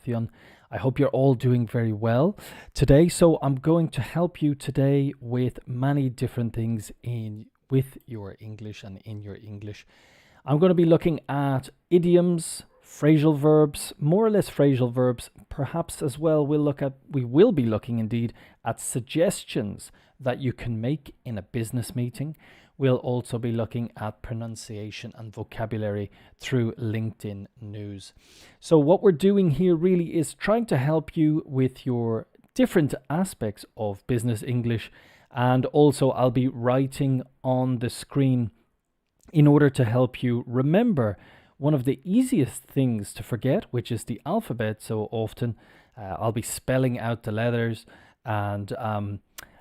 Formathion. I hope you're all doing very well today. So I'm going to help you today with many different things with your English and in your English. I'm going to be looking at idioms, phrasal verbs, more or less phrasal verbs. Perhaps as well we will be looking indeed at suggestions that you can make in a business meeting. We'll also be looking at pronunciation and vocabulary through LinkedIn News. So what we're doing here really is trying to help you with your different aspects of business English, and also I'll be writing on the screen in order to help you remember one of the easiest things to forget, which is the alphabet. So often I'll be spelling out the letters, and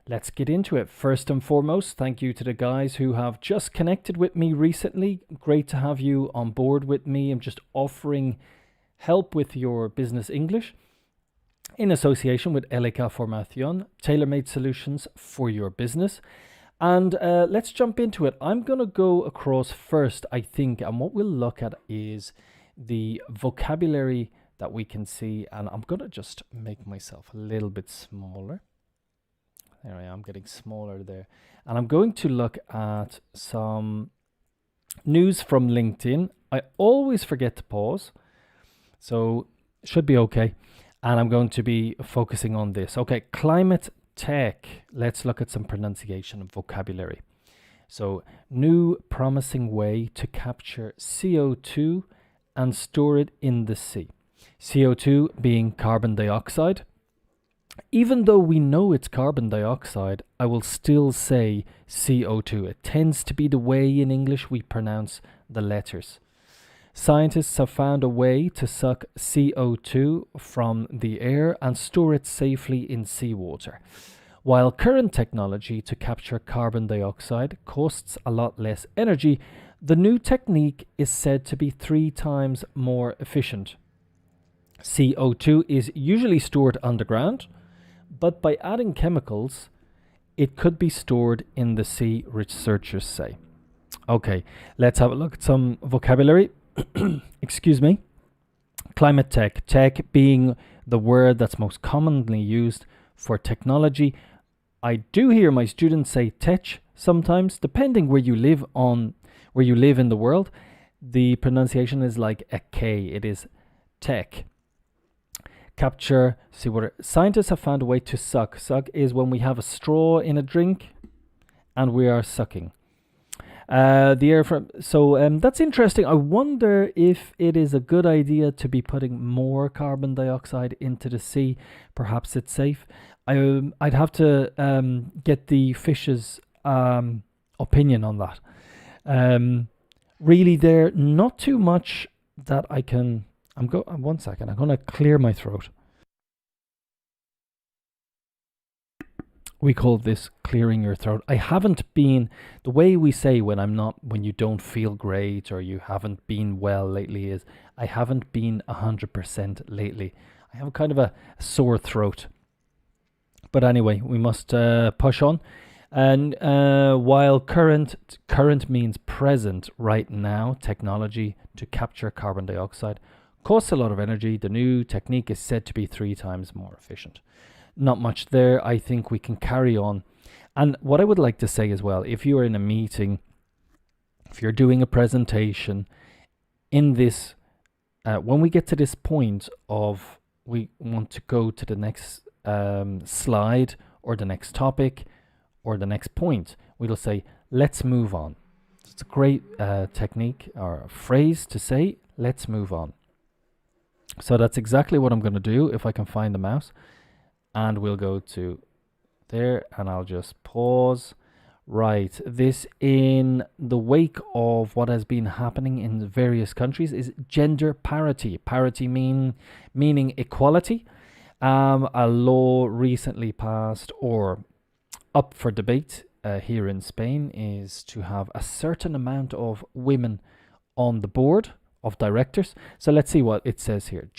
let's get into it. First and foremost, thank you to the guys who have just connected with me recently. Great to have you on board with me. I'm just offering help with your business English in association with LK Formathion, tailor-made solutions for your business. And let's jump into it. I'm going to go across first, I think, and what we'll look at is the vocabulary that we can see. And I'm going to just make myself a little bit smaller. There I am, getting smaller there. And I'm going to look at some news from LinkedIn. I always forget to pause, so should be okay. And I'm going to be focusing on this. Okay, climate tech. Let's look at some pronunciation and vocabulary. So, new promising way to capture CO2 and store it in the sea. CO2 being carbon dioxide. Even though we know it's carbon dioxide, I will still say CO2. It tends to be the way in English we pronounce the letters. Scientists have found a way to suck CO2 from the air and store it safely in seawater. While current technology to capture carbon dioxide costs a lot less energy, the new technique is said to be 3 times more efficient. CO2 is usually stored underground, but by adding chemicals, it could be stored in the sea, researchers say. Okay, let's have a look at some vocabulary. Excuse me. Climate tech. Tech being the word that's most commonly used for technology. I do hear my students say tech sometimes, depending where you live in the world. The pronunciation is like a K. It is tech. Capture seawater. Scientists have found a way to suck. Suck is when we have a straw in a drink and we are sucking the air from. So that's interesting. I wonder if it is a good idea to be putting more carbon dioxide into the sea. Perhaps it's safe. I'd have to get the fish's opinion on that. Really, there not too much that I can. 1 second. I'm going to clear my throat. We call this clearing your throat. I haven't been, the way we say when you don't feel great or you haven't been well lately is, I haven't been 100% lately. I have kind of a sore throat. But anyway, we must push on. And while current means present, right now, technology to capture carbon dioxide costs a lot of energy. The new technique is said to be 3 times more efficient. Not much there. I think we can carry on. And what I would like to say as well, if you are in a meeting, if you're doing a presentation, in this, when we get to this point of we want to go to the next slide or the next topic or the next point, we'll say, let's move on. It's a great technique or a phrase to say, let's move on. So that's exactly what I'm going to do if I can find the mouse. And we'll go to there and I'll just pause. Right. This in the wake of what has been happening in various countries is gender parity. Parity meaning equality. A law recently passed or up for debate here in Spain is to have a certain amount of women on the board of directors. So let's see what it says here.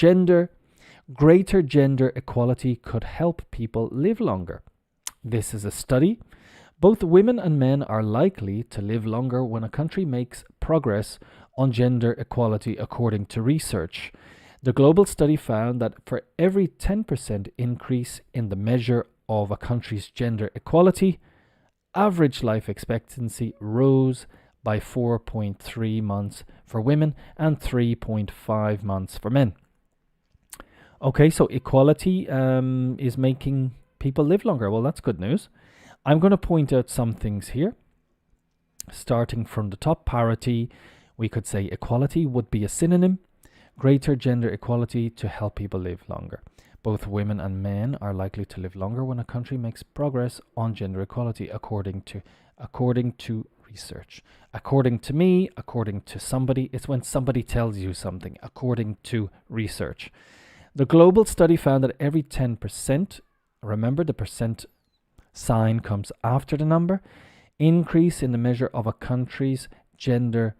Greater gender equality could help people live longer. This is a study. Both women and men are likely to live longer when a country makes progress on gender equality, according to research. The global study found that for every 10% increase in the measure of a country's gender equality, average life expectancy rose by 4.3 months for women and 3.5 months for men. Okay, so equality is making people live longer. Well, that's good news. I'm going to point out some things here. Starting from the top, parity, we could say equality would be a synonym. Greater gender equality to help people live longer. Both women and men are likely to live longer when a country makes progress on gender equality, according to research. According to me, according to somebody, it's when somebody tells you something, according to research. The global study found that every 10%, remember the percent sign comes after the number, increase in the measure of a country's gender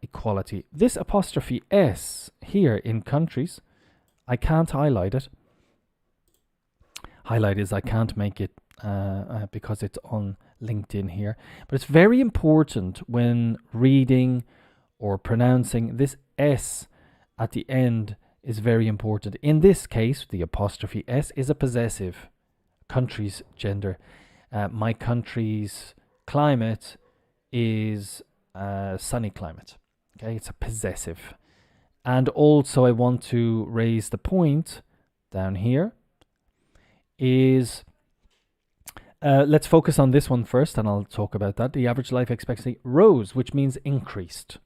equality. This apostrophe S here in countries, I can't highlight it. Highlight is I can't make it because it's on LinkedIn here. But it's very important when reading or pronouncing. This S at the end is very important. In this case, the apostrophe S is a possessive. Country's gender. My country's climate is sunny climate. Okay, it's a possessive. And also I want to raise the point down here is let's focus on this one first and I'll talk about that. The average life expectancy rose, which means increased.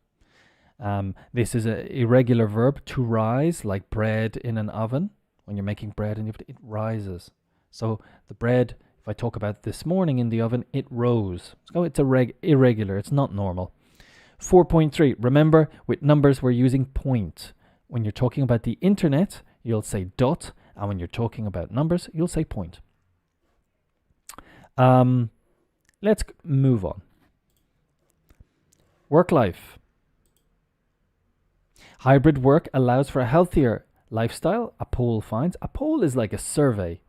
This is an irregular verb, to rise, like bread in an oven. When you're making bread and it rises. So the bread, if I talk about this morning in the oven, it rose. So it's irregular, it's not normal. 4.3, remember with numbers we're using point. When you're talking about the internet, you'll say dot, and when you're talking about numbers, you'll say point. Let's move on. Work life. Hybrid work allows for a healthier lifestyle, a poll finds. A poll is like a survey.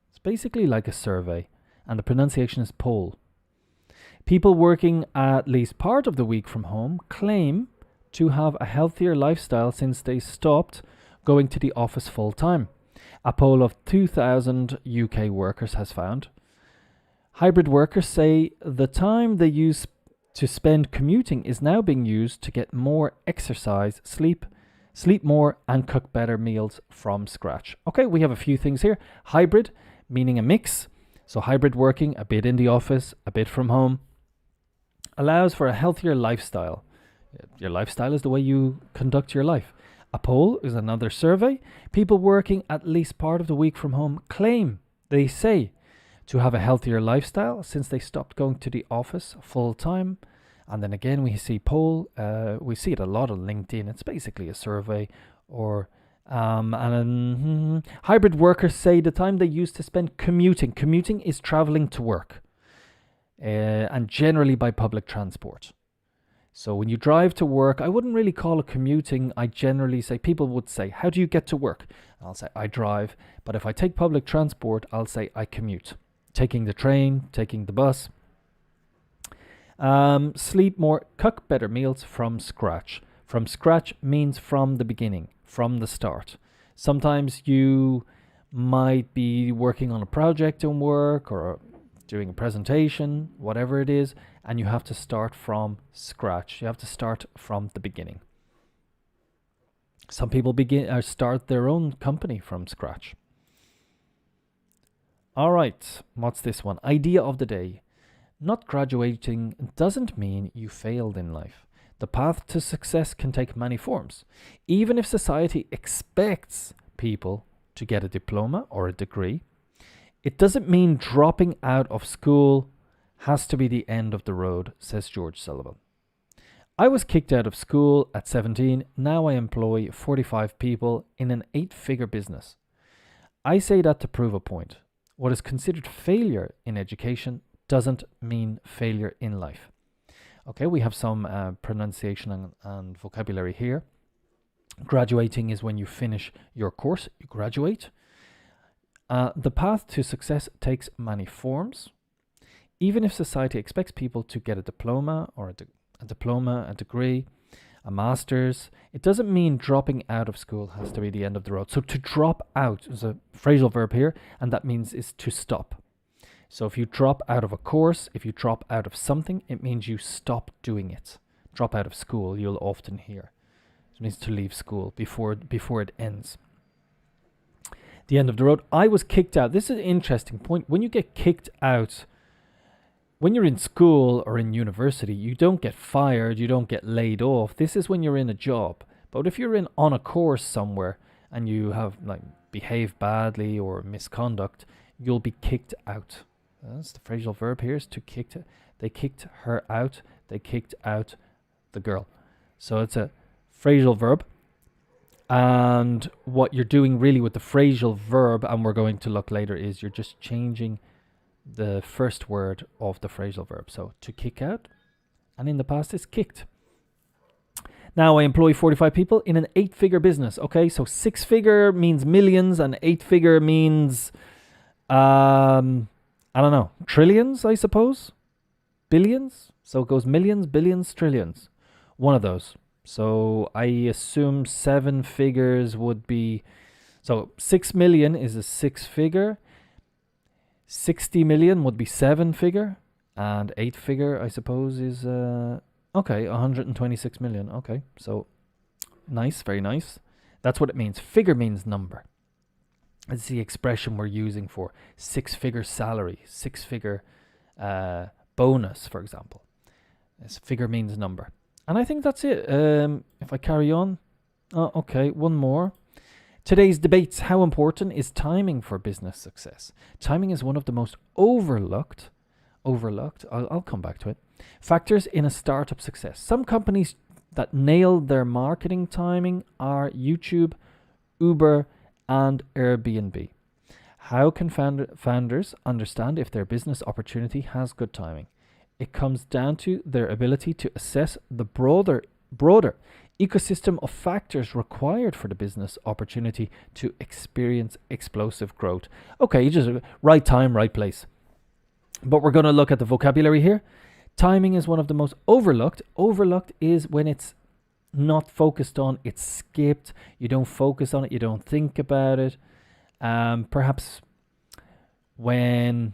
It's basically like a survey, and the pronunciation is poll. People working at least part of the week from home claim to have a healthier lifestyle since they stopped going to the office full time. A poll of 2,000 UK workers has found. Hybrid workers say the time they use to spend commuting is now being used to get more exercise, sleep more, and cook better meals from scratch. Okay, we have a few things here. Hybrid, meaning a mix. So hybrid working, a bit in the office, a bit from home, allows for a healthier lifestyle. Your lifestyle is the way you conduct your life. A poll is another survey. People working at least part of the week from home claim, they say, to have a healthier lifestyle since they stopped going to the office full time. And then again, we see poll. We see it a lot on LinkedIn. It's basically a survey. Or hybrid workers say the time they use to spend commuting. Commuting is traveling to work, and generally by public transport. So when you drive to work, I wouldn't really call it commuting. I generally say, people would say, how do you get to work? And I'll say, I drive. But if I take public transport, I'll say I commute. Taking the train, taking the bus. Sleep more, cook better meals from scratch. From scratch means from the beginning, from the start. Sometimes you might be working on a project in work or doing a presentation, whatever it is, and you have to start from scratch. You have to start from the beginning. Some people start their own company from scratch. All right, what's this one? Idea of the day. Not graduating doesn't mean you failed in life. The path to success can take many forms. Even if society expects people to get a diploma or a degree, it doesn't mean dropping out of school has to be the end of the road, says George Sullivan. I was kicked out of school at 17. Now I employ 45 people in an 8-figure business. I say that to prove a point. What is considered failure in education doesn't mean failure in life. Okay, we have some pronunciation and vocabulary here. Graduating is when you finish your course, you graduate. The path to success takes many forms. Even if society expects people to get a diploma or a degree, a master's. It doesn't mean dropping out of school has to be the end of the road. So to drop out is a phrasal verb here, and that means is to stop. So if you drop out of a course, if you drop out of something, it means you stop doing it. Drop out of school, you'll often hear. It means to leave school before it ends. The end of the road. I was kicked out. This is an interesting point. When you get kicked out, when you're in school or in university, you don't get fired, you don't get laid off. This is when you're in a job. But if you're on a course somewhere and you have like behaved badly or misconduct, you'll be kicked out. That's the phrasal verb here, is to kick. They kicked her out. They kicked out the girl. So it's a phrasal verb. And what you're doing really with the phrasal verb, and we're going to look later, is you're just changing the first word of the phrasal verb. So to kick out, and in the past is kicked. Now I employ 45 people in an 8-figure business. Okay, so 6-figure means millions, and 8-figure means, I don't know, trillions, I suppose? Billions? So it goes millions, billions, trillions. One of those. So I assume 7 figures would be, so 6 million is a 6-figure, 60 million would be 7-figure, and 8-figure I suppose is, okay, 126 million. Okay, so nice, very nice. That's what it means. Figure means number. It's the expression we're using for 6-figure salary, 6-figure bonus, for example. This figure means number. And I think that's it. If I carry on. Okay, one more. Today's debates. How important is timing for business success? Timing is one of the most overlooked, I'll come back to it, factors in a startup success. Some companies that nail their marketing timing are YouTube, Uber, and Airbnb. How can founders understand if their business opportunity has good timing? It comes down to their ability to assess the broader ecosystem of factors required for the business opportunity to experience explosive growth. Okay, just right time, right place. But we're going to look at the vocabulary here. Timing is one of the most overlooked. Overlooked is when it's not focused on, it's skipped. You don't focus on it, you don't think about it. Perhaps when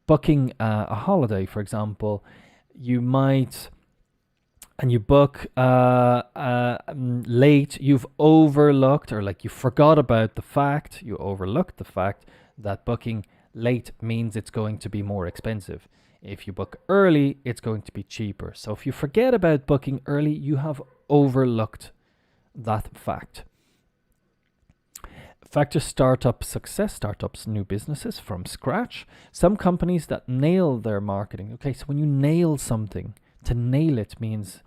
booking a holiday, for example, you might, and you book late, you've overlooked, or like you forgot about the fact, you overlooked the fact that booking late means it's going to be more expensive. If you book early, it's going to be cheaper. So if you forget about booking early, you have overlooked that fact. Factor startup success, startups, new businesses from scratch. Some companies that nail their marketing. Okay, so when you nail something, to nail it means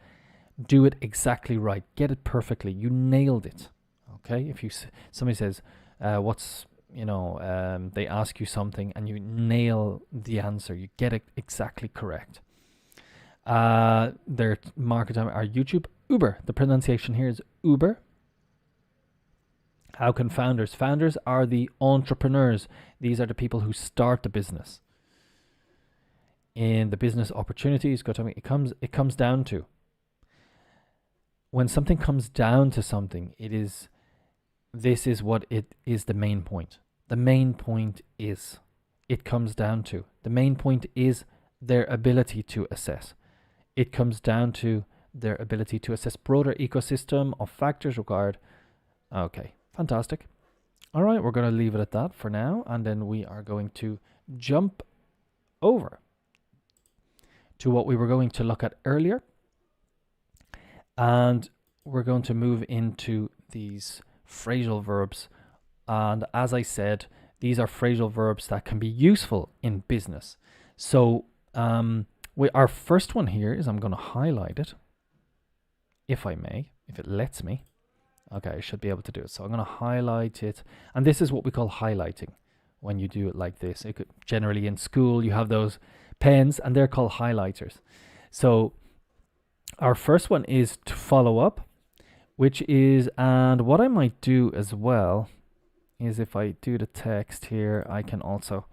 do it exactly right, get it perfectly. You nailed it. Okay, if you somebody says, they ask you something and you nail the answer, you get it exactly correct. Their market are YouTube, Uber. The pronunciation here is Uber. How can founders? Founders are the entrepreneurs. These are the people who start the business. In the business opportunities, it comes down to, when something comes down to something, this is what it is, the main point. The main point is, it comes down to. The main point is their ability to assess. It comes down to their ability to assess broader ecosystem of factors required. Okay. Fantastic. All right, we're going to leave it at that for now, and then we are going to jump over to what we were going to look at earlier, and we're going to move into these phrasal verbs. And as I said, these are phrasal verbs that can be useful in business. So our first one here is, I'm going to highlight it, if I may, if it lets me. Okay, I should be able to do it. So I'm going to highlight it. And this is what we call highlighting when you do it like this. It could, generally in school, you have those pens and they're called highlighters. So our first one is to follow up, which is, and what I might do as well is, if I do the text here, I can also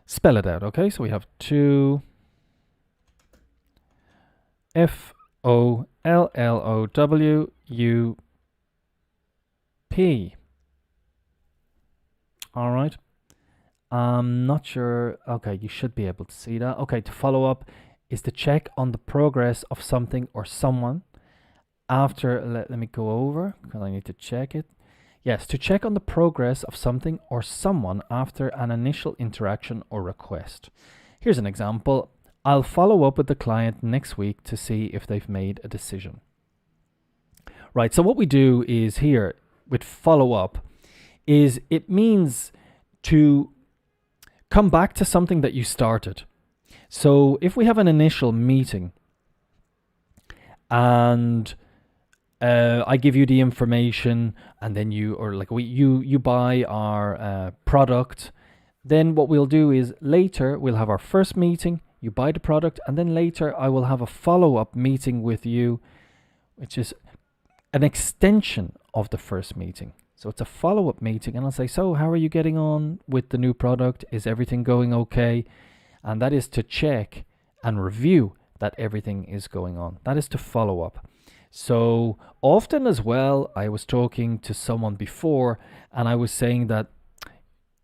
spell it out. Okay, so we have to F-O-L-L-O-W-U-P. All right. I'm not sure. Okay, you should be able to see that. Okay, to follow up is to check on the progress of something or someone after. Let me go over because I need to check it. Yes, to check on the progress of something or someone after an initial interaction or request. Here's an example. I'll follow up with the client next week to see if they've made a decision. Right, so what we do is here with follow up is it means to come back to something that you started. So if we have an initial meeting and I give you the information and then you buy our product, then what we'll do is later we'll have our first meeting, you buy the product, and then later I will have a follow-up meeting with you, which is an extension of the first meeting. So it's a follow-up meeting, and I'll say, so how are you getting on with the new product? Is everything going okay? And that is to check and review that everything is going on. That is to follow up. So often as well, I was talking to someone before and I was saying that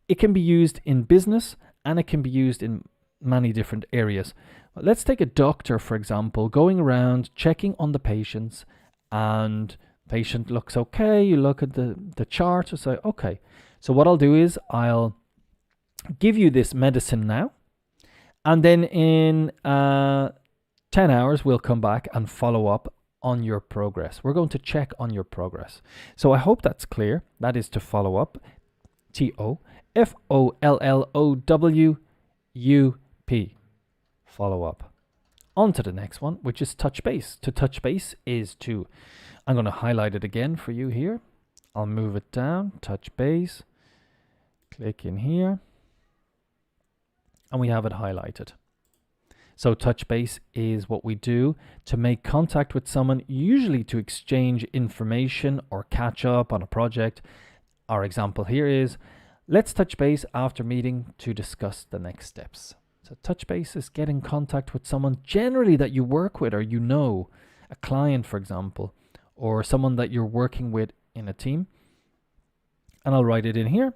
it can be used in business and it can be used in many different areas. Let's take a doctor, for example, going around checking on the patients, and patient looks okay. You look at the chart and say, okay, so what I'll do is I'll give you this medicine now, and then in 10 hours, we'll come back and follow up on your progress. We're going to check on your progress. So I hope that's clear. That is to follow up. T-O-F-O-L-L-O-W-U-P. Follow up. On to the next one, which is touch base. To touch base is to, I'm going to highlight it again for you here. I'll move it down, touch base, click in here, and we have it highlighted. So touch base is what we do to make contact with someone, usually to exchange information or catch up on a project. Our example here is, let's touch base after meeting to discuss the next steps. So touch base is get in contact with someone generally that you work with or you know, a client, for example, or someone that you're working with in a team. And I'll write it in here.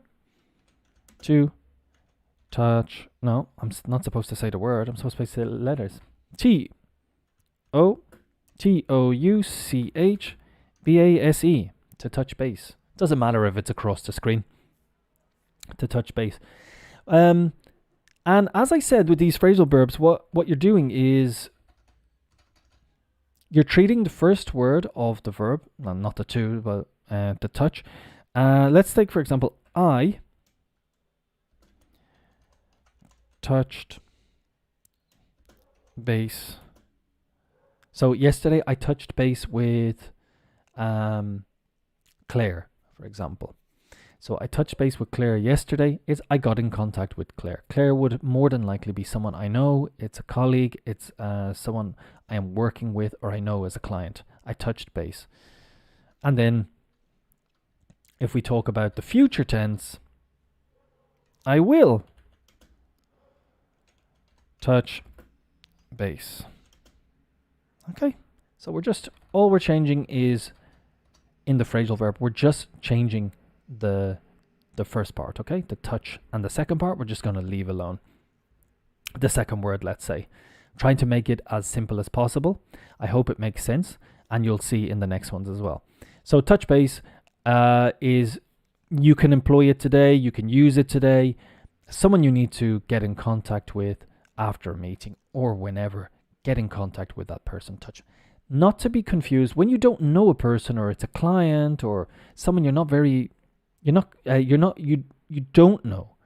To touch, no, I'm not supposed to say the word, I'm supposed to say the letters. T-O-T-O-U-C-H-B-A-S-E, to touch base. Doesn't matter if it's across the screen. To touch base. And as I said with these phrasal verbs, what you're doing is you're treating the first word of the verb, well, not the to, but the touch. Let's take, for example, I touched base. So yesterday I touched base with Claire, for example. So I touched base with Claire yesterday. I got in contact with Claire. Claire would more than likely be someone I know. It's a colleague. It's someone I am working with or I know as a client. I touched base. And then if we talk about the future tense, I will touch base. Okay, so all we're changing is in the phrasal verb, we're just changing the first part, okay? The touch, and the second part we're just going to leave alone. The second word, let's say. Trying to make it as simple as possible. I hope it makes sense, and you'll see in the next ones as well. So touch base is, you can employ it today, you can use it today. Someone you need to get in contact with after a meeting or whenever, get in contact with that person. Touch. Not to be confused when you don't know a person or it's a client or someone you don't know.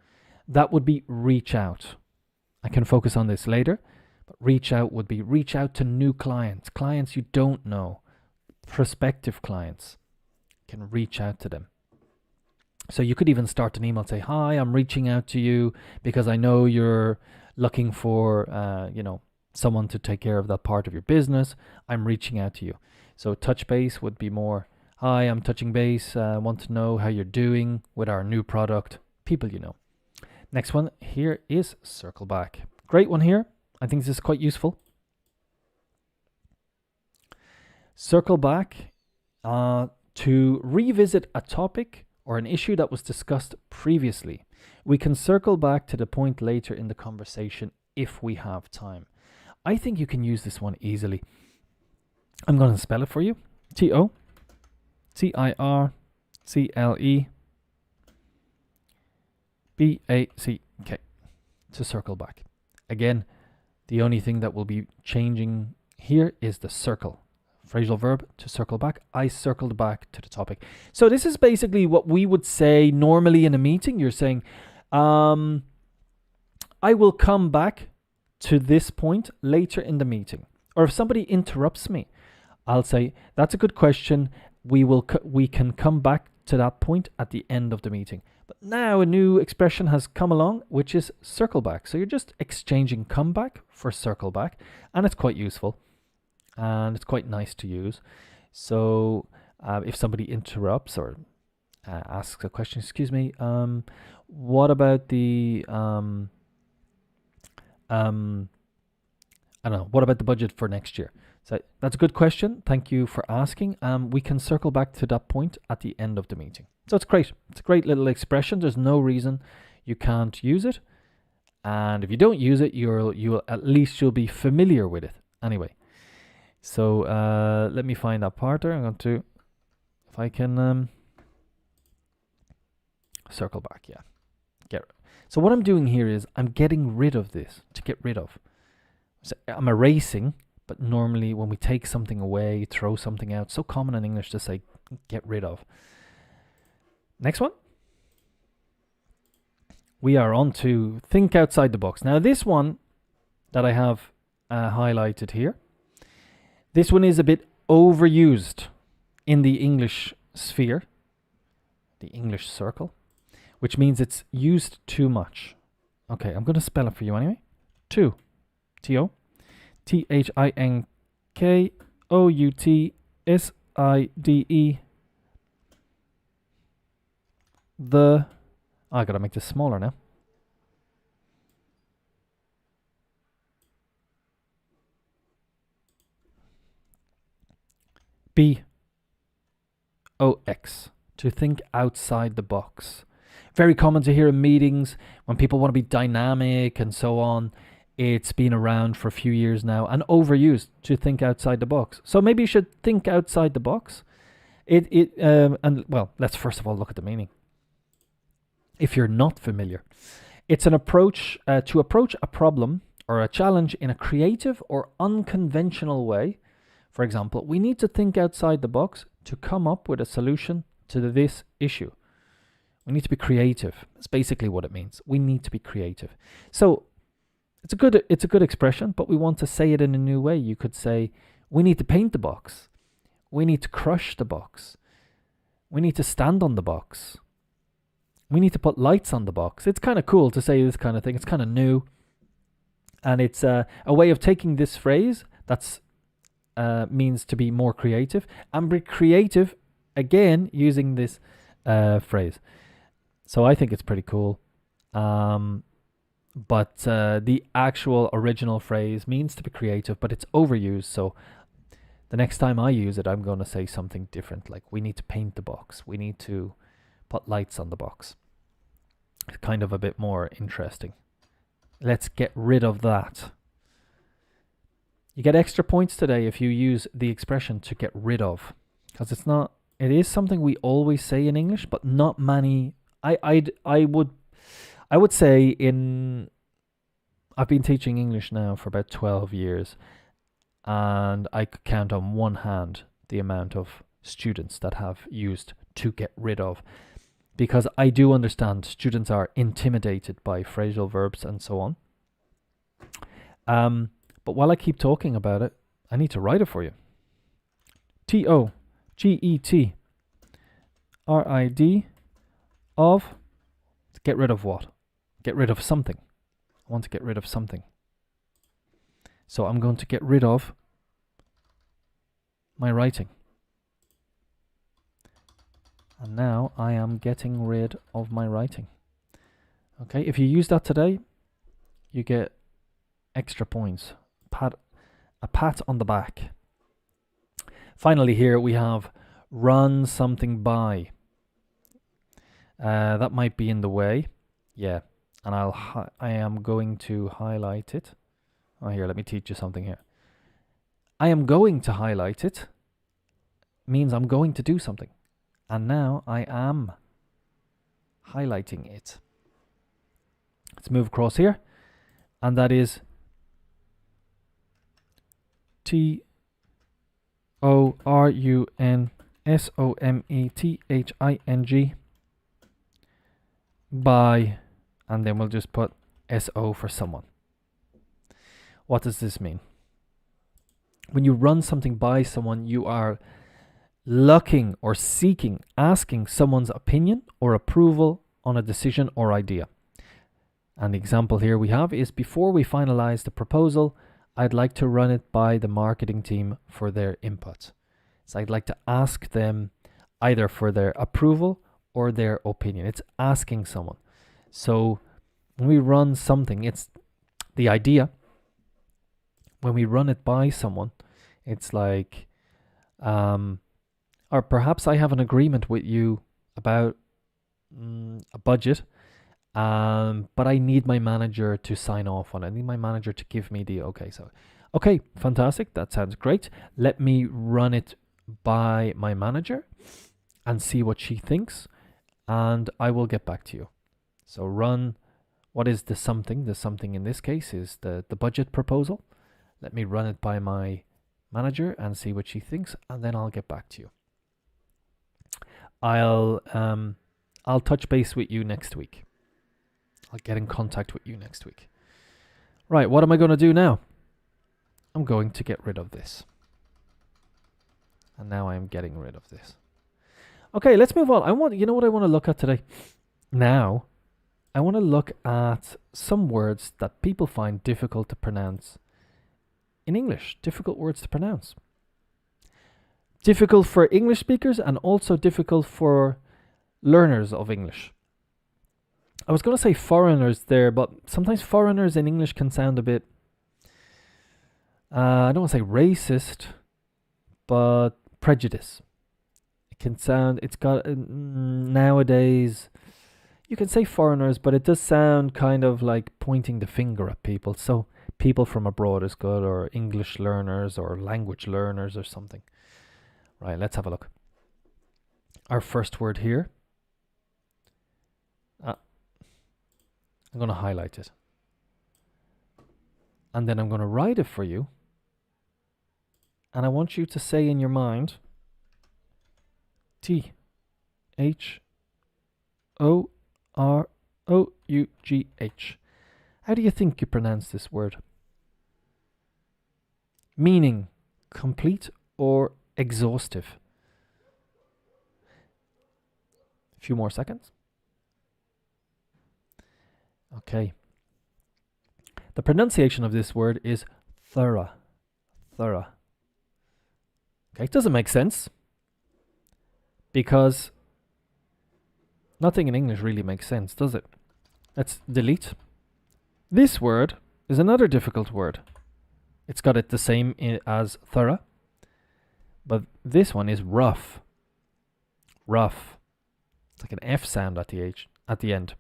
That would be reach out. I can focus on this later, but reach out would be reach out to new clients, clients you don't know, prospective clients. You can reach out to them. So you could even start an email, say, hi, I'm reaching out to you because I know you're looking for, someone to take care of that part of your business. I'm reaching out to you. So touch base would be more, hi, I'm touching base. I want to know how you're doing with our new product. People you know. Next one here is circle back. Great one here. I think this is quite useful. Circle back to revisit a topic or an issue that was discussed previously. We can circle back to the point later in the conversation if we have time. I think you can use this one easily. I'm going to spell it for you. TOCIRCLEBACK. To circle back. Again, the only thing that will be changing here is the circle. Phrasal verb, to circle back. I circled back to the topic. So this is basically what we would say normally in a meeting. You're saying, I will come back to this point later in the meeting. Or if somebody interrupts me, I'll say, that's a good question. We can come back to that point at the end of the meeting. But now a new expression has come along, which is circle back. So you're just exchanging come back for circle back, and it's quite useful and it's quite nice to use. So if somebody interrupts or asks a question, excuse me, what about the I don't know, what about the budget for next year? So that's a good question. Thank you for asking. We can circle back to that point at the end of the meeting. So it's great. It's a great little expression. There's no reason you can't use it. And if you don't use it, you'll at least you'll be familiar with it. Anyway, so let me find that part there. I'm going to, if I can circle back. Yeah. So what I'm doing here is I'm getting rid of this, to get rid of. So I'm erasing, but normally when we take something away, throw something out, so common in English to say get rid of. Next one. We are on to think outside the box. Now this one that I have highlighted here, this one is a bit overused in the English sphere, the English circle, which means it's used too much. Okay, I'm going to spell it for you anyway. To. T-O. T-H-I-N-K-O-U-T-S-I-D-E. I gotta make this smaller now. B-O-X. To think outside the box. Very common to hear in meetings when people want to be dynamic and so on. It's been around for a few years now and overused, to think outside the box. So maybe you should think outside the box. Let's first of all look at the meaning. If you're not familiar, it's an approach to approach a problem or a challenge in a creative or unconventional way. For example, we need to think outside the box to come up with a solution to this issue. We need to be creative. That's basically what it means. We need to be creative. So it's a good expression, but we want to say it in a new way. You could say, we need to paint the box. We need to crush the box. We need to stand on the box. We need to put lights on the box. It's kind of cool to say this kind of thing. It's kind of new. And it's a way of taking this phrase that's means to be more creative and be creative again using this phrase. So I think it's pretty cool. But the actual original phrase means to be creative, but it's overused. So the next time I use it, I'm going to say something different. Like, we need to paint the box. We need to put lights on the box. It's kind of a bit more interesting. Let's get rid of that. You get extra points today if you use the expression to get rid of, because it is something we always say in English, but not many. I would say I've been teaching English now for about 12 years, and I could count on one hand the amount of students that have used to get rid of, because I do understand students are intimidated by phrasal verbs and so on. But while I keep talking about it, I need to write it for you. T-O-G-E-T-R-I-D of, get rid of what? Get rid of something. I want to get rid of something. So I'm going to get rid of my writing. And now I am getting rid of my writing. Okay, if you use that today, you get extra points. A pat on the back. Finally, here we have run something by. That might be in the way. Yeah, and I am going to highlight it. Oh, here, let me teach you something here. I am going to highlight it means I'm going to do something. And now I am highlighting it. Let's move across here. And that is TORUNSOMETHING by, and then we'll just put SO for someone. What does this mean? When you run something by someone, you are looking or seeking, asking someone's opinion or approval on a decision or idea. And the example here we have is, before we finalize the proposal, I'd like to run it by the marketing team for their input. So I'd like to ask them either for their approval or their opinion. It's asking someone. So when we run something, it's the idea. When we run it by someone, it's like, or perhaps I have an agreement with you about a budget, but I need my manager to sign off on it. I need my manager to give me the okay. So, okay, fantastic. That sounds great. Let me run it by my manager and see what she thinks, and I will get back to you. So run, what is the something? The something in this case is the budget proposal. Let me run it by my manager and see what she thinks, and then I'll get back to you. I'll touch base with you next week. I'll get in contact with you next week. Right, what am I going to do now? I'm going to get rid of this. And now I am getting rid of this. Okay, let's move on. You know what I want to look at today? Now, I want to look at some words that people find difficult to pronounce in English. Difficult words to pronounce. Difficult for English speakers and also difficult for learners of English. I was going to say foreigners there, but sometimes foreigners in English can sound a bit, I don't want to say racist, but prejudice. It can sound, it's got, nowadays, you can say foreigners, but it does sound kind of like pointing the finger at people. So people from abroad is good, or English learners, or language learners, or something. Right, let's have a look. Our first word here. I'm going to highlight it. And then I'm going to write it for you. And I want you to say in your mind, THOROUGH. How do you think you pronounce this word? Meaning, complete or exhaustive? A few more seconds. Okay. The pronunciation of this word is thorough. Thorough. Okay, it doesn't make sense, because nothing in English really makes sense, does it? Let's delete. This word is another difficult word. It's got it the same as thorough, but this one is rough. Rough. It's like an F sound at the H at the end.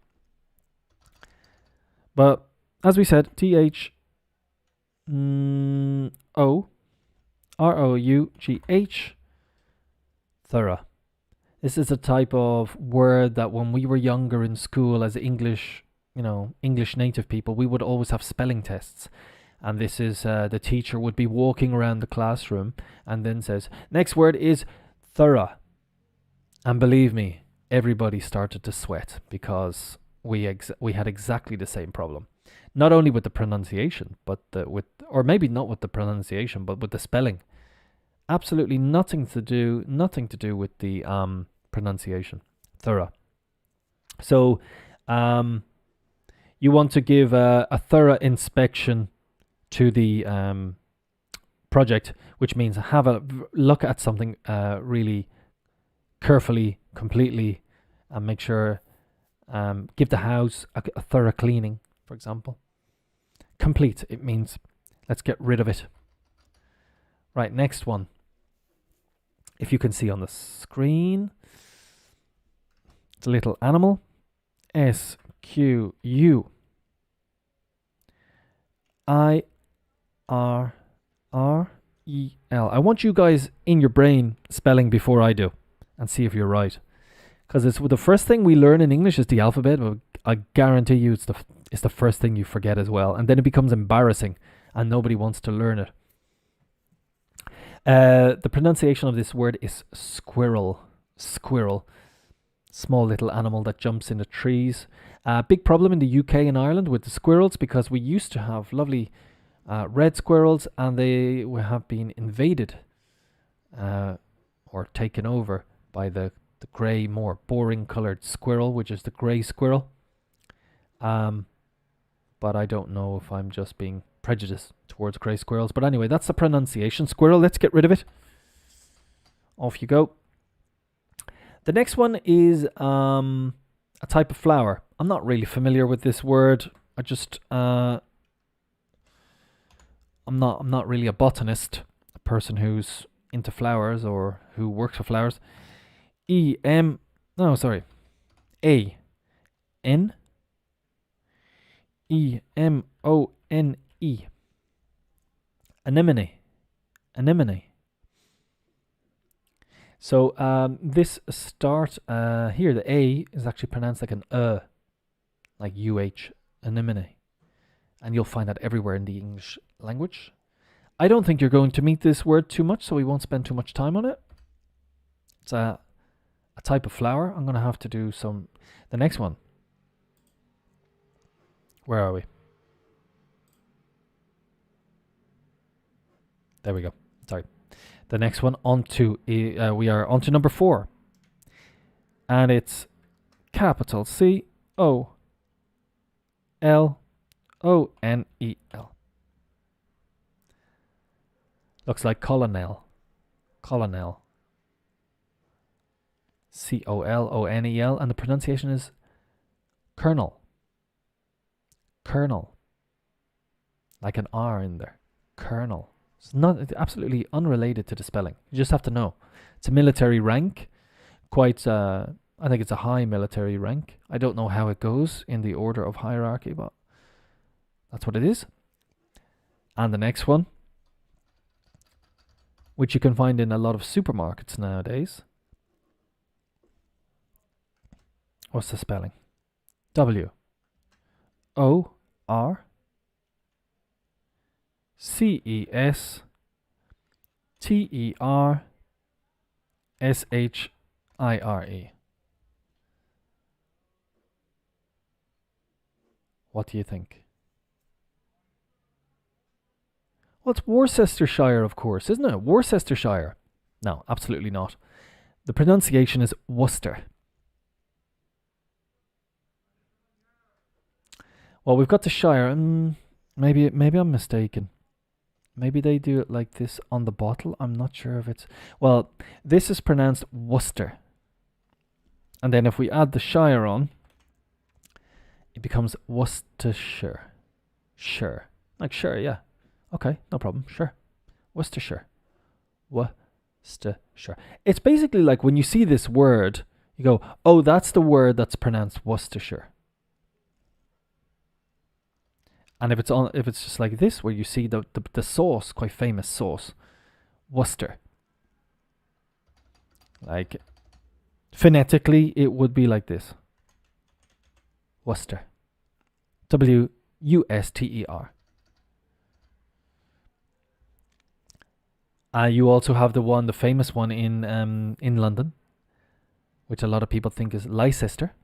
But as we said, THOROUGH, thorough. This is a type of word that when we were younger in school as English, English native people, we would always have spelling tests. And this is, the teacher would be walking around the classroom and then says, next word is thorough. And believe me, everybody started to sweat, because we had exactly the same problem. Not only with the pronunciation, but or maybe not with the pronunciation, but with the spelling. Absolutely nothing to do with the pronunciation. Thorough. So you want to give a thorough inspection to the project, which means have a look at something really carefully, completely, and make sure, give the house a thorough cleaning, for example. Complete, it means let's get rid of it. Right, next one. if you can see on the screen. It's a little animal. Squirrel. I want you guys in your brain spelling before I do and see if you're right. Because it's the first thing we learn in English is the alphabet. But I guarantee you it's the first thing you forget as well. And then it becomes embarrassing and nobody wants to learn it. The pronunciation of this word is squirrel. Squirrel. Small little animal that jumps into trees. Big problem in the UK and Ireland with the squirrels because we used to have lovely red squirrels and they have been invaded or taken over by the grey, more boring coloured squirrel, which is the grey squirrel. But I don't know if I'm just being prejudiced towards grey squirrels. But anyway, that's the pronunciation. Squirrel, let's get rid of it. Off you go. The next one is a type of flower. I'm not really familiar with this word. I'm not really a botanist, a person who's into flowers or who works for flowers. A N E M O N E. Anemone. So this start here, the A is actually pronounced like an like UH, anemone. And you'll find that everywhere in the English language. I don't think you're going to meet this word too much, so we won't spend too much time on it. It's a type of flower. I'm going to have to do the next one. Where are we? There we go. Sorry. The next one we are onto number 4. And it's capital COLONEL. Looks like colonel. COLONEL. And the pronunciation is colonel. Like an R in there. Colonel. It's absolutely unrelated to the spelling. You just have to know. It's a military rank. I think it's a high military rank. I don't know how it goes in the order of hierarchy, but that's what it is. And the next one, which you can find in a lot of supermarkets nowadays. What's the spelling? W O R C E S T E R S H I R E. What do you think? Well, it's Worcestershire, of course, isn't it? Worcestershire. No, absolutely not. The pronunciation is Worcester. Well, we've got the Shire. Maybe I'm mistaken. Maybe they do it like this on the bottle. I'm not sure if it's... Well, this is pronounced Worcester. And then if we add the Shire on, it becomes Worcestershire. Sure. Like sure, yeah. Okay, no problem. Sure. Worcestershire. Worcestershire. It's basically like when you see this word, you go, oh, that's the word that's pronounced Worcestershire. And if it's just like this, where you see the sauce, quite famous sauce, Worcester. Like phonetically, it would be like this. Worcester. Wuster. You also have the famous one in London, which a lot of people think is Leicester.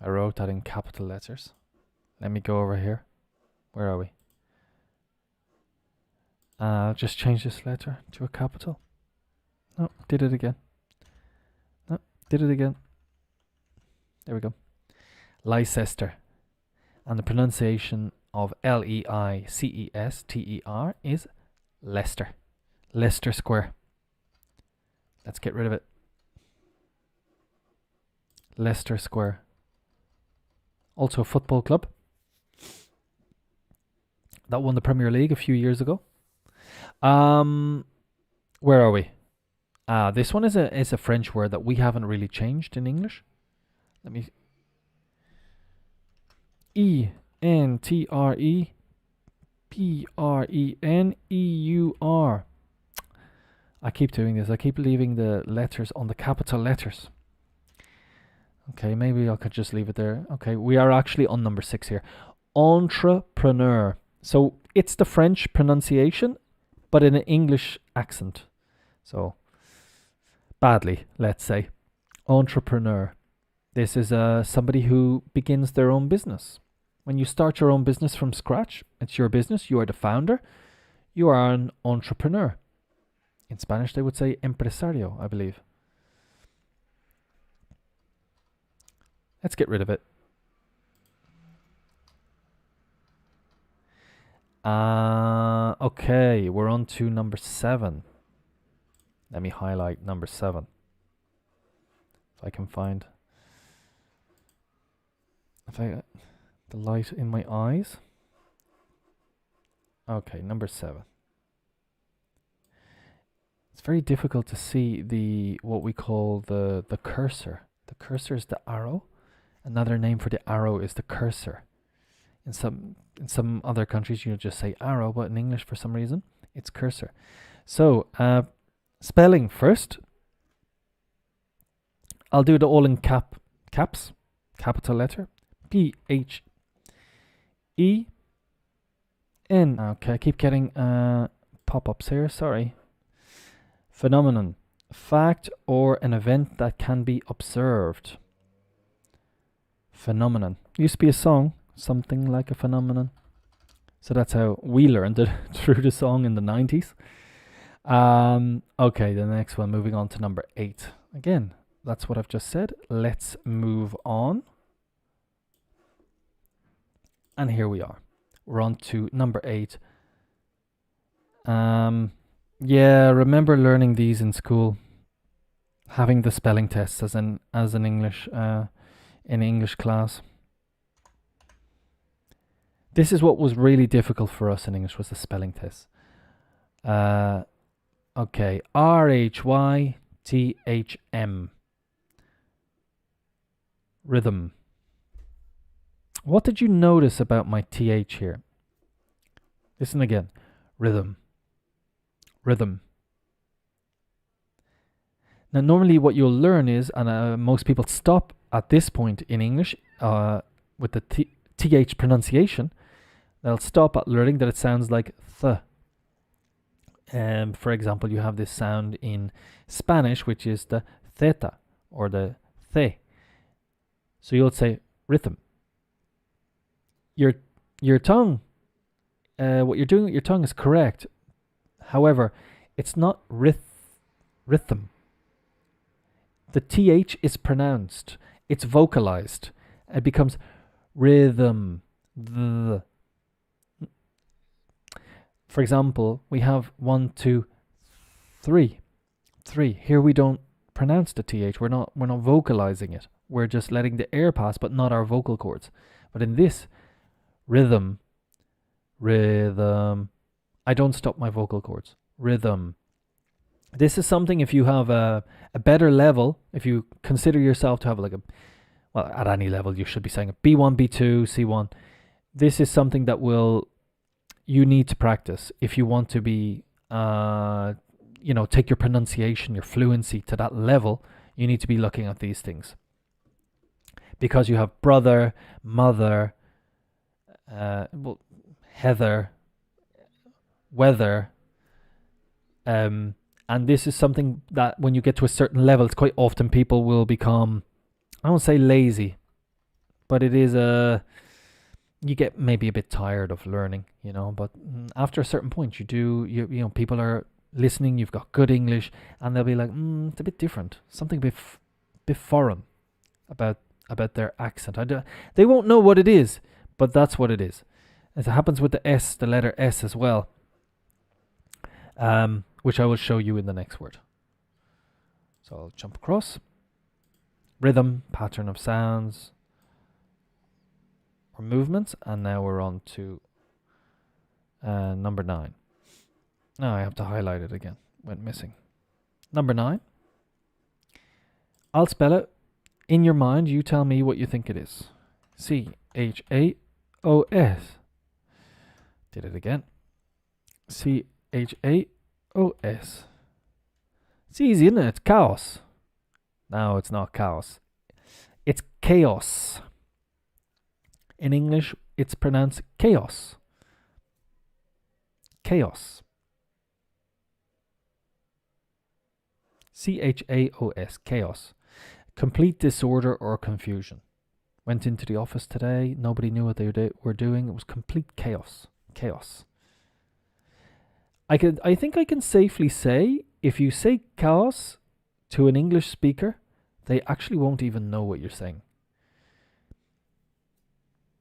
I wrote that in capital letters. Let me go over here. Where are we? I'll just change this letter to a capital. No, did it again. No, did it again. There we go. Leicester. And the pronunciation of Leicester is Leicester. Leicester Square. Let's get rid of it. Leicester Square. Also a football club. that won the Premier League a few years ago. Um, where are we? This one is a French word that we haven't really changed in English. Let me. Entrepreneur. I keep doing this. I keep leaving the letters on the capital letters. Okay, maybe I could just leave it there. Okay, we are actually on number 6 here. Entrepreneur. So it's the French pronunciation, but in an English accent. So badly, let's say. Entrepreneur. This is somebody who begins their own business. When you start your own business from scratch, it's your business. You are the founder. You are an entrepreneur. In Spanish, they would say empresario, I believe. Let's get rid of it. Okay, we're on to number 7. Let me highlight number 7. If I can find. The light in my eyes. Okay, number 7. It's very difficult to see what we call the cursor. The cursor is the arrow. Another name for the arrow is the cursor. In some other countries you just say arrow, but in English for some reason it's cursor. So spelling first. I'll do it all in caps, capital letter. PHEN. Okay, I keep getting pop-ups here, sorry. Phenomenon. Fact or an event that can be observed. Phenomenon. Used to be a song, something like a phenomenon. So that's how we learned it, through the song in the 90s. Okay, the next one, moving on to number 8. Again, that's what I've just said. Let's move on. And here we are. We're on to number 8. Yeah, remember learning these in school. Having the spelling tests as an English in English class. This is what was really difficult for us in English, was the spelling test. Okay, RHYTHM. Rhythm. What did you notice about my TH here? Listen again. Rhythm. Rhythm. Now, normally what you'll learn is, and most people stop at this point in English with the TH pronunciation, they'll stop at learning that it sounds like th. For example, you have this sound in Spanish, which is the theta or the the. So you'll say rhythm. Your tongue, what you're doing with your tongue is correct. However, it's not rhythm. The TH is pronounced. It's vocalized. It becomes rhythm. The. For example, we have 1, 2, 3. 3. Here we don't pronounce the TH. We're not vocalizing it. We're just letting the air pass, but not our vocal cords. But in this, rhythm. I don't stop my vocal cords. Rhythm. This is something, if you have a better level, if you consider yourself to have like at any level, you should be saying a B1, B2, C1. This is something that you need to practice if you want to be, take your pronunciation, your fluency to that level. You need to be looking at these things. Because you have brother, mother, Heather, weather, and this is something that when you get to a certain level, it's quite often people will become, I won't say lazy, but it is you get maybe a bit tired of learning, but after a certain point you people are listening, you've got good English, and they'll be like, it's a bit different, something a bit foreign about their accent. They won't know what it is, but that's what it is. As it happens with the letter S as well, which I will show you in the next word. So I'll jump across. Rhythm, pattern of sounds or movements, and now we're on to Number 9. No, I have to highlight it again. Went missing. Number 9. I'll spell it. In your mind, you tell me what you think it is. C-H-A-O-S. Did it again. C-H-A-O-S. It's easy, isn't it? It's chaos. No, it's not chaos. It's chaos. In English, it's pronounced chaos. Chaos. C-H-A-O-S. Chaos. Complete disorder or confusion. Went into the office today. Nobody knew what they were doing. It was complete chaos. Chaos. I think I can safely say, if you say chaos to an English speaker, they actually won't even know what you're saying.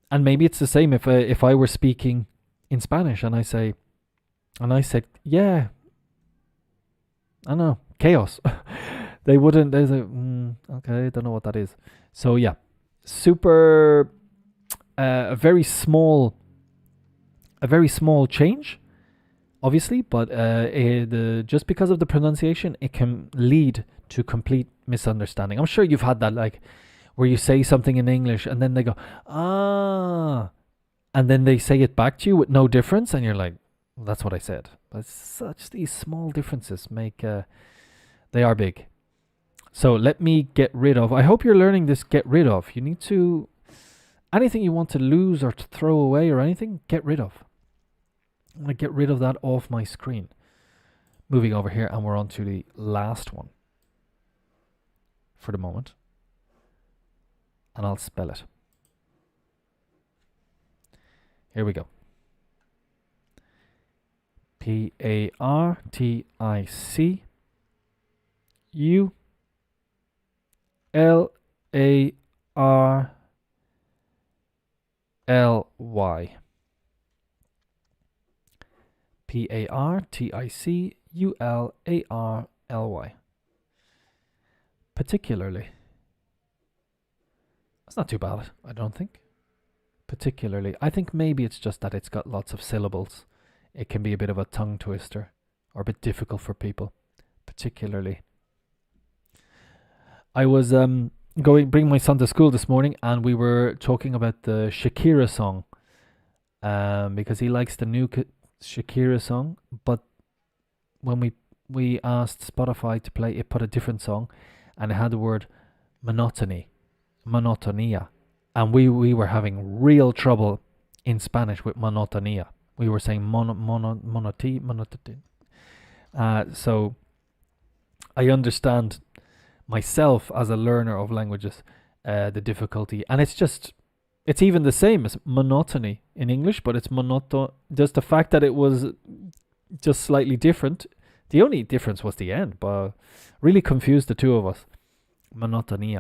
And maybe it's the same if I were speaking in Spanish and I said, yeah, I know, chaos. They wouldn't. They say, okay, I don't know what that is. So yeah, super, a very small change, obviously, but just because of the pronunciation, it can lead to complete misunderstanding. I'm sure you've had that, like, where you say something in English and then they go, ah, and then they say it back to you with no difference, and you're like, well, that's what I said. But such these small differences make, they are big. So let me get rid of, I hope you're learning this get rid of. You need to, anything you want to lose or to throw away or anything, get rid of. I'm going to get rid of that off my screen. Moving over here, and we're on to the last one for the moment. And I'll spell it. Here we go. P-A-R-T-I-C-U-L-A-R-L-Y. P-A-R-T-I-C-U-L-A-R-L-Y. Particularly. That's not too bad, I don't think. Particularly. I think maybe it's just that it's got lots of syllables. It can be a bit of a tongue twister or a bit difficult for people. Particularly. I was bring my son to school this morning, and we were talking about the Shakira song, because he likes the new Shakira song. But when we asked Spotify to play, it put a different song, and it had the word monotonia, and we were having real trouble in Spanish with monotonia. We were saying monotone. So I understand myself as a learner of languages, the difficulty, and it's even the same as monotony in English, but it's monoton. Just the fact that it was just slightly different. The only difference was the end, but really confused the two of us. Monotony.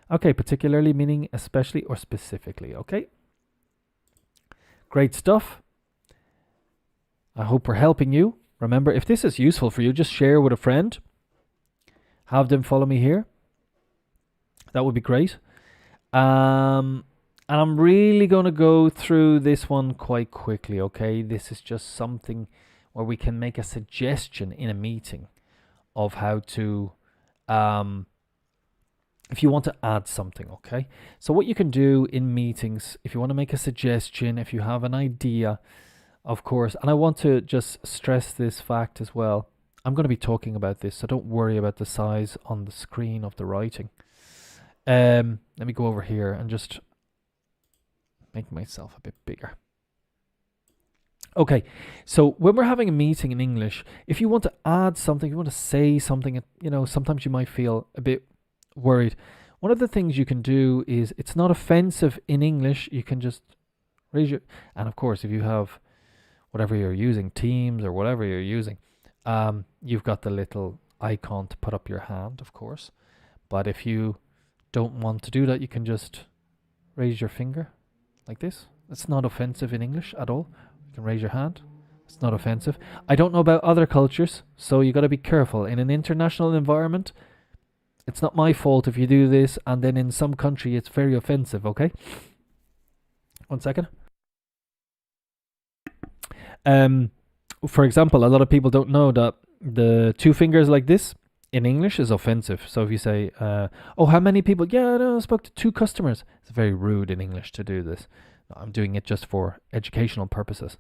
Okay, particularly meaning especially or specifically. Okay. Great stuff. I hope we're helping you. Remember, if this is useful for you, just share with a friend. Have them follow me here. That would be great. And I'm really going to go through this one quite quickly, okay? This is just something where we can make a suggestion in a meeting of how to, if you want to add something, okay? So what you can do in meetings, if you want to make a suggestion, if you have an idea, of course, and I want to just stress this fact as well. I'm going to be talking about this, so don't worry about the size on the screen of the writing. Let me go over here and just make myself a bit bigger. Okay, so when we're having a meeting in English, if you want to add something, you want to say something, sometimes you might feel a bit worried. One of the things you can do is, it's not offensive in English. You can just raise your, and of course, if you have whatever you're using, Teams or whatever you're using, you've got the little icon to put up your hand, of course. But if you don't want to do that, you can just raise your finger like this. It's not offensive in English at all. You can raise your hand. It's not offensive. I don't know about other cultures, so you got to be careful. In an international environment, it's not my fault if you do this, and then in some country it's very offensive, okay? 1 second. Um, for example, a lot of people don't know that the two fingers like this in English is offensive. So if you say, "Oh, how many people?" Yeah, no, I spoke to two customers. It's very rude in English to do this. I'm doing it just for educational purposes.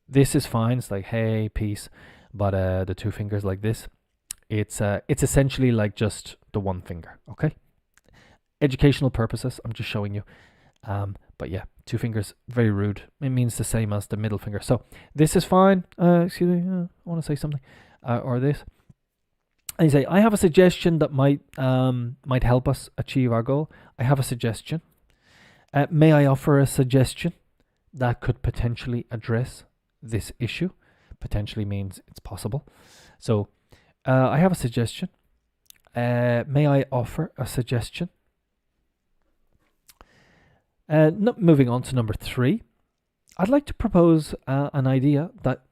This is fine. It's like, "Hey, peace," but the two fingers like this, it's essentially like just the one finger. Okay, educational purposes. I'm just showing you. But yeah, two fingers, very rude. It means the same as the middle finger. So this is fine. Excuse me, I want to say something. Or this. And you say, I have a suggestion that might help us achieve our goal. I have a suggestion. May I offer a suggestion that could potentially address this issue? Potentially means it's possible. So I have a suggestion. May I offer a suggestion? Moving on to number 3, I'd like to propose an idea that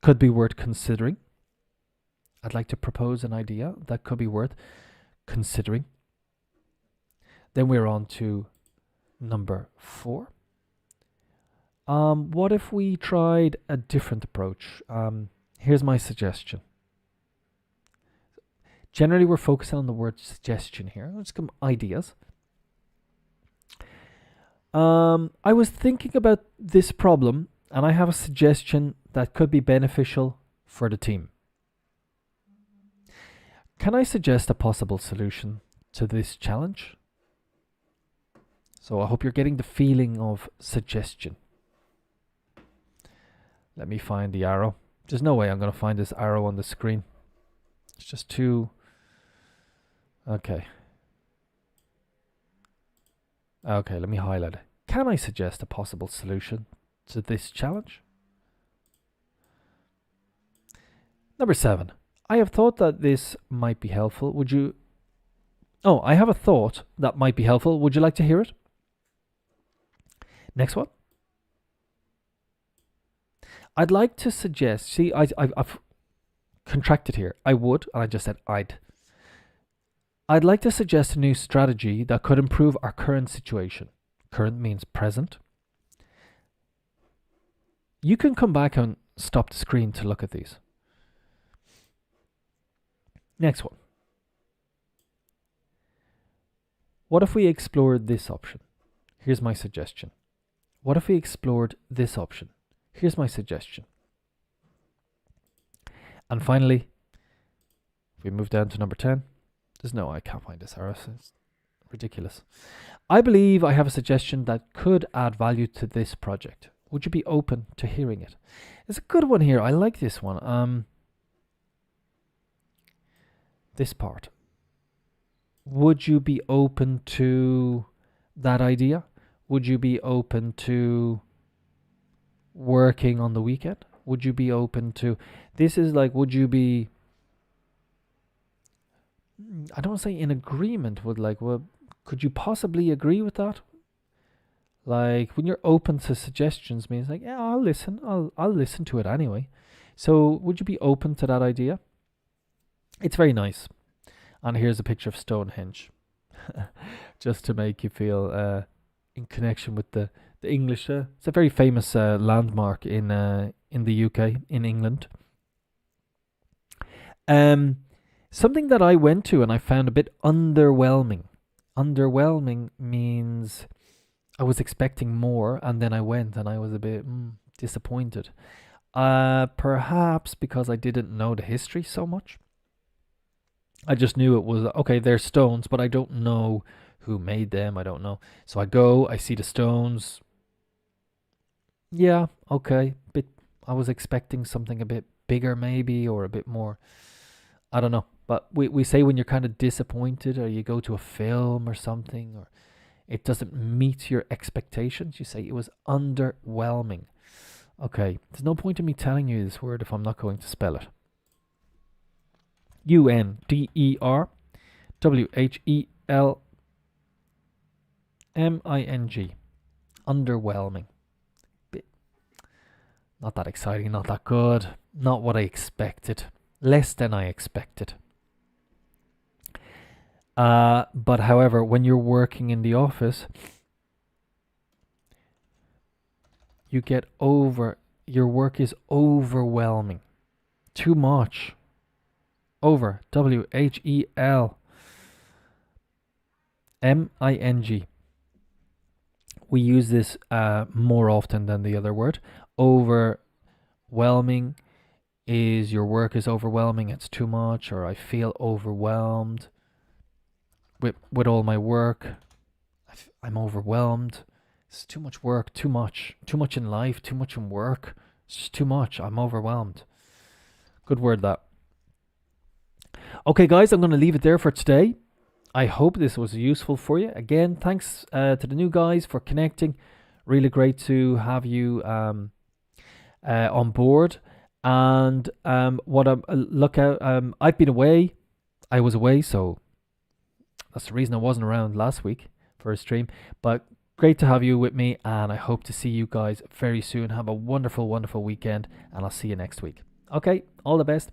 could be worth considering. I'd like to propose an idea that could be worth considering. Then we're on to number 4. What if we tried a different approach? Here's my suggestion. Generally, we're focusing on the word suggestion here. Let's come ideas. I was thinking about this problem, and I have a suggestion that could be beneficial for the team. Can I suggest a possible solution to this challenge? So I hope you're getting the feeling of suggestion. Let me find the arrow. There's no way I'm going to find this arrow on the screen. It's just too... Okay. Okay, let me highlight it. Can I suggest a possible solution to this challenge? Number 7. I have thought that this might be helpful. Would you... Oh, I have a thought that might be helpful. Would you like to hear it? Next one. I'd like to suggest... See, I've contracted here. I would, and I just said I'd. I'd like to suggest a new strategy that could improve our current situation. Current means present. You can come back and stop the screen to look at these. Next one. What if we explored this option? Here's my suggestion. What if we explored this option? Here's my suggestion. And finally, if we move down to number 10, I can't find this arrow. It's ridiculous. I believe I have a suggestion that could add value to this project. Would you be open to hearing it? It's a good one here. I like this one. This part. Would you be open to that idea? Would you be open to working on the weekend? Would you be open to... This is like, would you be... I don't want to say in agreement with, like, well, could you possibly agree with that? Like, when you're open to suggestions means like, yeah, I'll listen. I'll listen to it anyway. So would you be open to that idea? It's very nice. And here's a picture of Stonehenge. Just to make you feel in connection with the English. It's a very famous landmark in the UK, in England. Something that I went to and I found a bit underwhelming. Underwhelming means I was expecting more, and then I went and I was a bit disappointed. Perhaps because I didn't know the history so much. I just knew it was, okay, they're stones, but I don't know who made them. I don't know. So I go, I see the stones. Yeah, okay. I was expecting something a bit bigger maybe, or a bit more, I don't know. But we say when you're kind of disappointed, or you go to a film or something, or it doesn't meet your expectations, you say it was underwhelming. Okay, there's no point in me telling you this word if I'm not going to spell it. UNDERWHELMING. Underwhelming. Not that exciting, not that good, not what I expected. Less than I expected. But however, when you're working in the office, you get over your work is overwhelming. Too much. Over. WHELMING. We use this more often than the other word. Overwhelming is your work is overwhelming, it's too much, or I feel overwhelmed with all my work. I'm overwhelmed. It's too much work, too much in life, too much in work. It's just too much. I'm overwhelmed. Good word, that. Okay, guys, I'm going to leave it there for today. I hope this was useful for you. Again, thanks to the new guys for connecting. Really great to have you on board. And what I'm look out. I've been away. I was away, so that's the reason I wasn't around last week for a stream. But great to have you with me, and I hope to see you guys very soon. Have a wonderful, wonderful weekend, and I'll see you next week. Okay, all the best.